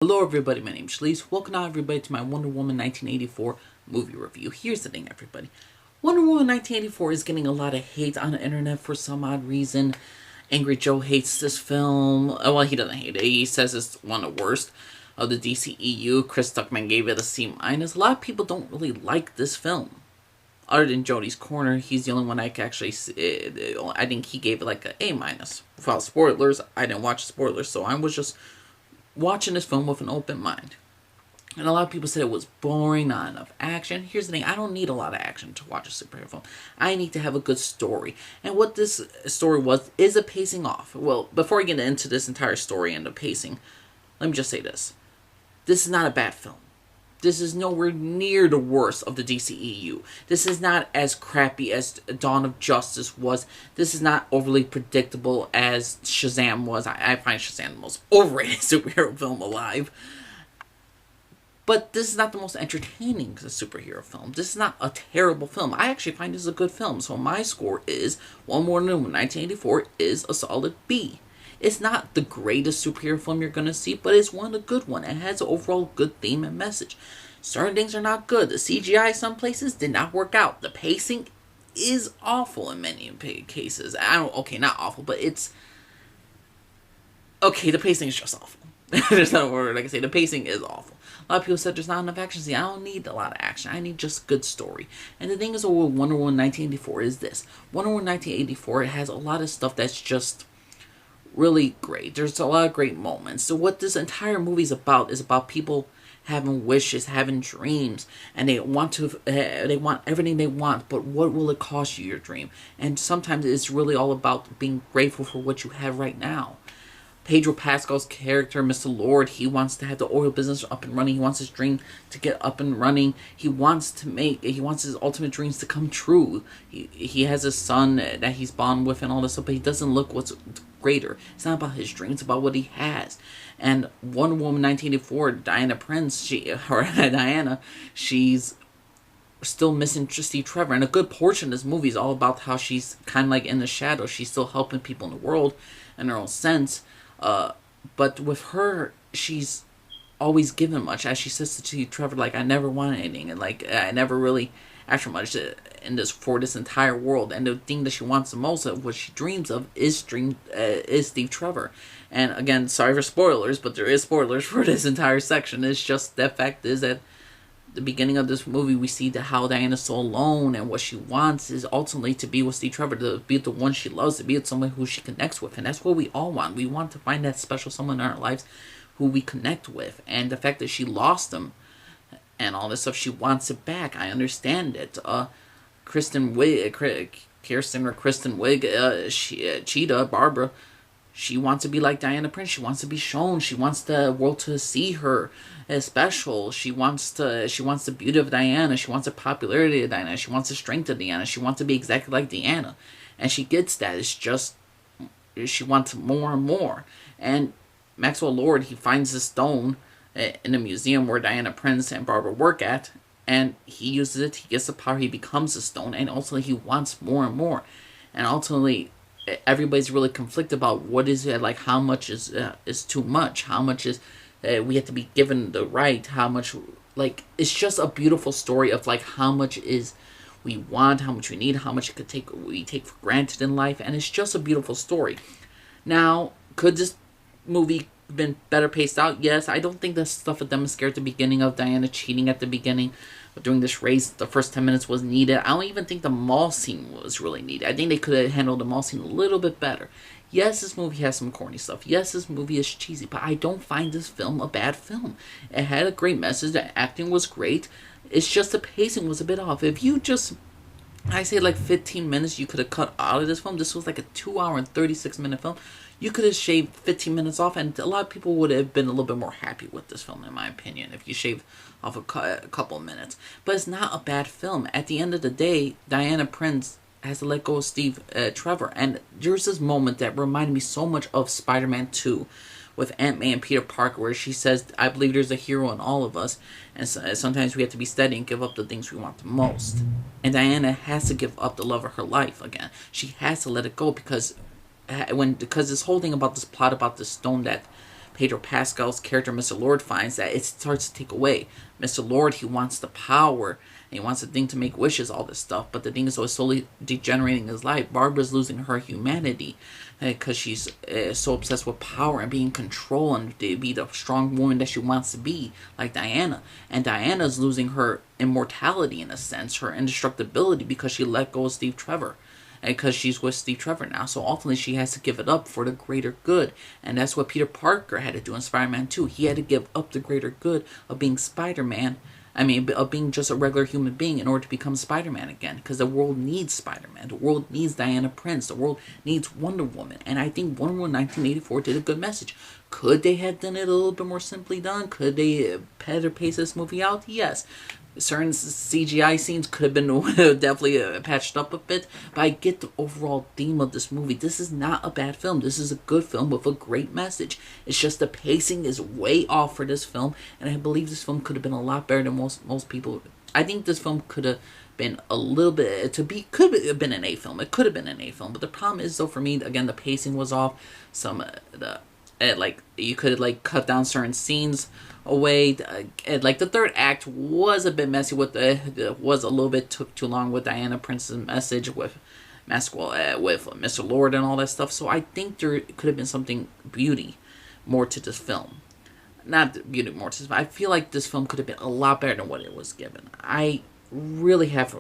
Hello everybody, my name's Shalise. Welcome now everybody to my Wonder Woman 1984 movie review. Here's the thing everybody. Wonder Woman 1984 is getting a lot of hate on the internet for some odd reason. Angry Joe hates this film. Well, he doesn't hate it. He says it's one of the worst of the DCEU. Chris Stuckman gave it a C-. A lot of people don't really like this film. Other than Jodie's Corner, he's the only one I can actually see. I think he gave it like an A-. Without spoilers, I didn't watch spoilers, so I was just watching this film with an open mind. And a lot of people said it was boring, not enough action. Here's the thing, I don't need a lot of action to watch a superhero film. I need to have a good story. And what this story was, is a pacing off. Well, before I get into this entire story and the pacing, let me just say this. This is not a bad film. This is nowhere near the worst of the DCEU. This is not as crappy as Dawn of Justice was. This is not overly predictable as Shazam was. I find Shazam the most overrated superhero film alive. But this is not the most entertaining superhero film. This is not a terrible film. I actually find this a good film. So my score is Wonder Woman 1984 is a solid B. It's not the greatest superhero film you're going to see, but it's one of the good ones. It has an overall good theme and message. Certain things are not good. The CGI some places did not work out. The pacing is awful in many cases. Okay, not awful, but it's... Okay, the pacing is just awful. There's no word I can say. The pacing is awful. A lot of people said there's not enough action. See, I don't need a lot of action. I need just good story. And the thing is with Wonder Woman 1984 is this. Wonder Woman 1984, it has a lot of stuff that's just really great. There's a lot of great moments. So what this entire movie is about people having wishes, having dreams, and they want everything they want, but what will it cost you your dream? And sometimes it's really all about being grateful for what you have right now. Pedro Pascal's character, Mr. Lord, he wants to have the oil business up and running. He wants his dream to get up and running. He wants his ultimate dreams to come true. He has a son that he's bonded with and all this stuff, but he doesn't look what's greater. It's not about his dreams, it's about what he has. And Wonder Woman 1984, Diana Prince, Diana, she's still missing Steve Trevor. And a good portion of this movie is all about how she's kind of like in the shadows. She's still helping people in the world in her own sense. But with her, she's always given much. As she says to Steve Trevor, like, I never wanted anything. And, like, I never really asked for much for this entire world. And the thing that she wants the most of, what she dreams of, is Steve Trevor. And, again, sorry for spoilers, but there is spoilers for this entire section. It's just, the fact is that the beginning of this movie, we see how Diana's so alone, and what she wants is ultimately to be with Steve Trevor, to be with the one she loves, to be with someone who she connects with. And that's what we all want. We want to find that special someone in our lives who we connect with. And the fact that she lost him and all this stuff, she wants it back. I understand it. Kristen Wiig, Cheetah, Barbara, she wants to be like Diana Prince. She wants to be shown. She wants the world to see her as special. She wants the beauty of Diana. She wants the popularity of Diana. She wants the strength of Diana. She wants to be exactly like Diana. And she gets that. It's just, she wants more and more. And Maxwell Lord, he finds the stone in a museum where Diana Prince and Barbara work at. And he uses it. He gets the power. He becomes the stone. And ultimately, he wants more and more. And ultimately, everybody's really conflicted about what is it, like how much is too much, how much is we have to be given the right, how much, like, it's just a beautiful story of like how much is we want, how much we need, how much we take for granted in life. And it's just a beautiful story. Now, could this movie been better paced out? Yes. I don't think the stuff with them scared at the beginning of Diana cheating at the beginning during this race, the first 10 minutes was needed. I don't even think the mall scene was really needed. I think they could have handled the mall scene a little bit better. Yes, this movie has some corny stuff. Yes, this movie is cheesy, but I don't find this film a bad film. It had a great message. The acting was great. It's just the pacing was a bit off. If you just, I say like 15 minutes you could have cut out of this film. This was like a 2-hour and 36-minute film. You could have shaved 15 minutes off, and a lot of people would have been a little bit more happy with this film, in my opinion, if you shave off a couple of minutes. But it's not a bad film. At the end of the day, Diana Prince has to let go of Steve Trevor. And there's this moment that reminded me so much of Spider-Man 2 with Aunt May and Peter Parker, where she says, I believe there's a hero in all of us, and sometimes we have to be steady and give up the things we want the most. And Diana has to give up the love of her life again. She has to let it go because this whole thing about this plot about the stone that Pedro Pascal's character, Mr. Lord, finds that it starts to take away. Mr. Lord, he wants the power, and he wants the thing to make wishes, all this stuff, but the thing is always slowly degenerating his life. Barbara's losing her humanity because she's so obsessed with power and being in control and to be the strong woman that she wants to be, like Diana. And Diana's losing her immortality in a sense, her indestructibility, because she let go of Steve Trevor. And because she's with Steve Trevor now. So ultimately she has to give it up for the greater good. And that's what Peter Parker had to do in Spider-Man 2. He had to give up the greater good of being Spider-Man. Of being just a regular human being in order to become Spider-Man again. Because the world needs Spider-Man. The world needs Diana Prince. The world needs Wonder Woman. And I think Wonder Woman 1984 did a good message. Could they have done it a little bit more simply done? Could they better pace this movie out? Yes. Certain CGI scenes could have been definitely patched up a bit, but I get the overall theme of this movie. This is not a bad film. This is a good film with a great message. It's just the pacing is way off for this film, and I believe this film could have been a lot better than most people. I think this film could have been a little bit could have been an A film. It could have been an A film, but the problem is though for me again the pacing was off. You could cut down certain scenes away. The third act was a bit messy with was a little bit took too long with Diana Prince's message with Maxwell with Mr. Lord and all that stuff. So I think there could have been something more to this film. Not beauty more to this, but I feel like this film could have been a lot better than what it was given. I really have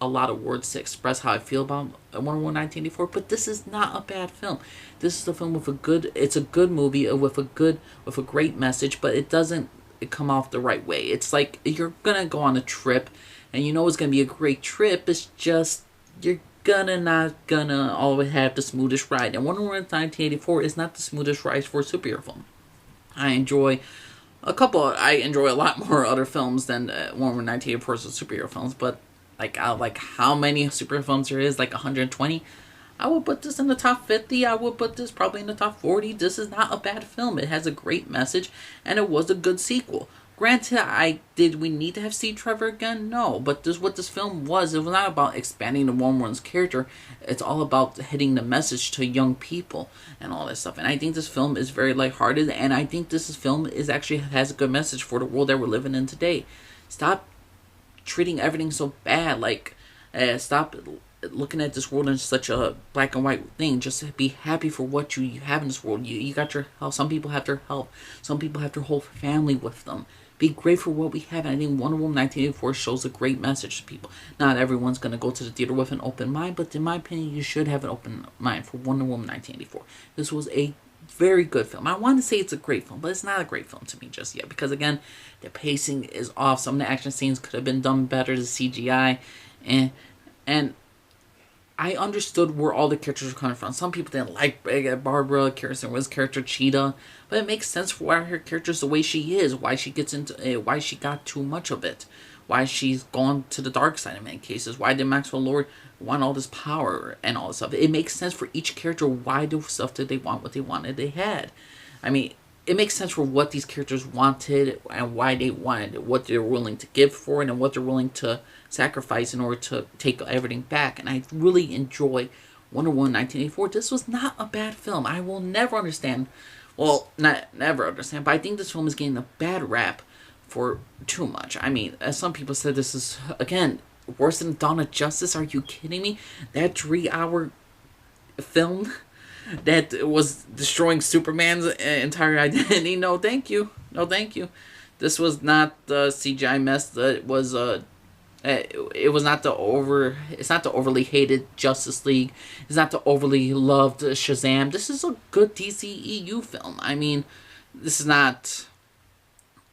a lot of words to express how I feel about Wonder Woman 1984, but this is not a bad film. This is a film with it's a good movie with a great message, but it doesn't come off the right way. It's like you're gonna go on a trip, and you know it's gonna be a great trip. It's just you're not gonna always have the smoothest ride. And Wonder Woman 1984 is not the smoothest ride for a superhero film. I enjoy a lot more other films than Wonder Woman 1984 superhero films, but how many superhero films there is, 120. I would put this in the top 50. I would put this probably in the top 40. This is not a bad film. It has a great message, and it was a good sequel. Granted, did we need to have Steve Trevor again? No, but what this film was. It was not about expanding the Wonder Woman's character. It's all about hitting the message to young people and all that stuff. And I think this film is very lighthearted, and I think this film has a good message for the world that we're living in today. Stop treating everything so bad. Stop looking at this world in such a black and white thing. Just be happy for what you have in this world. You got your health. Some people have their health. Some people have their whole family with them. Be grateful for what we have. And I think Wonder Woman 1984 shows a great message to people. Not everyone's going to go to the theater with an open mind, but in my opinion, you should have an open mind for Wonder Woman 1984. This was a very good film. I want to say it's a great film, but it's not a great film to me just yet. Because again, the pacing is off. Some of the action scenes could have been done better, the CGI. And I understood where all the characters were coming from. Some people didn't like Barbara, Kirsten Wiig's character, Cheetah, but it makes sense for why her character's the way she is, why she got too much of it, why she's gone to the dark side in many cases, why did Maxwell Lord want all this power and all this stuff. It makes sense for each character why the stuff did they want what they wanted they had. It makes sense for what these characters wanted and why they wanted it, what they're willing to give for it, and what they're willing to sacrifice in order to take everything back. And I really enjoy Wonder Woman 1984. This was not a bad film. I will never understand, never understand, but I think this film is getting a bad rap for too much. As some people said, this is, again, worse than Dawn of Justice. Are you kidding me? That 3-hour film that was destroying Superman's entire identity. No, thank you. No, thank you. This was not the CGI mess that was it was not it's not the overly hated Justice League. It's not the overly loved Shazam. This is a good DCEU film. This is not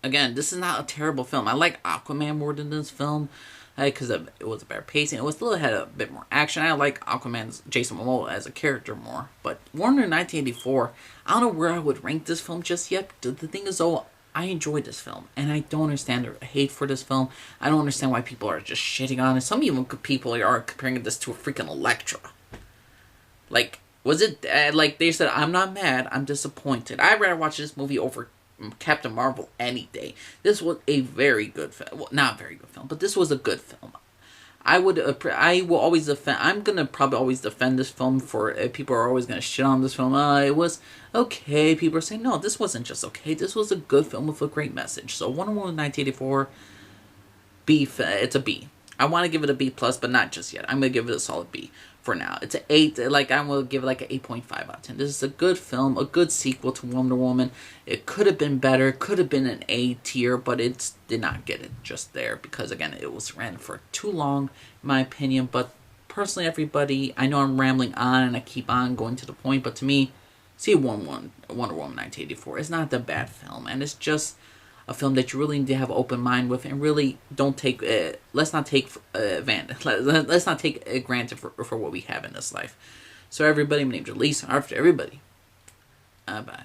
a terrible film. I like Aquaman more than this film. Because it was a better pacing. It had a bit more action. I like Aquaman's Jason Momoa as a character more. But Warner 1984, I don't know where I would rank this film just yet. The thing is, though, I enjoyed this film. And I don't understand the hate for this film. I don't understand why people are just shitting on it. Some even people are comparing this to a freaking Elektra. Was it, they said, I'm not mad, I'm disappointed. I'd rather watch this movie over Captain Marvel any day. This was a very good film. Well, not a very good film, but this was a good film. I will always defend. I'm gonna probably always defend this film for. People are always gonna shit on this film. It was okay. People are saying no, this wasn't just okay. This was a good film with a great message. So Wonder Woman 1984, B. It's a B. I want to give it a B plus, but not just yet. I'm gonna give it a solid B for now. It's an 8. Like I'm gonna give it like an 8.5 out of 10. This is a good film, a good sequel to Wonder Woman. It could have been better, could have been an A tier, but it did not get it just there because again, it was ran for too long, in my opinion. But personally, everybody, I know I'm rambling on and I keep on going to the point, but to me, see Wonder Woman 1984. It's not a bad film, and it's just a film that you really need to have an open mind with, and really don't take. Let's not take let's not take it granted for what we have in this life. So everybody, my name's Elise. After everybody, bye.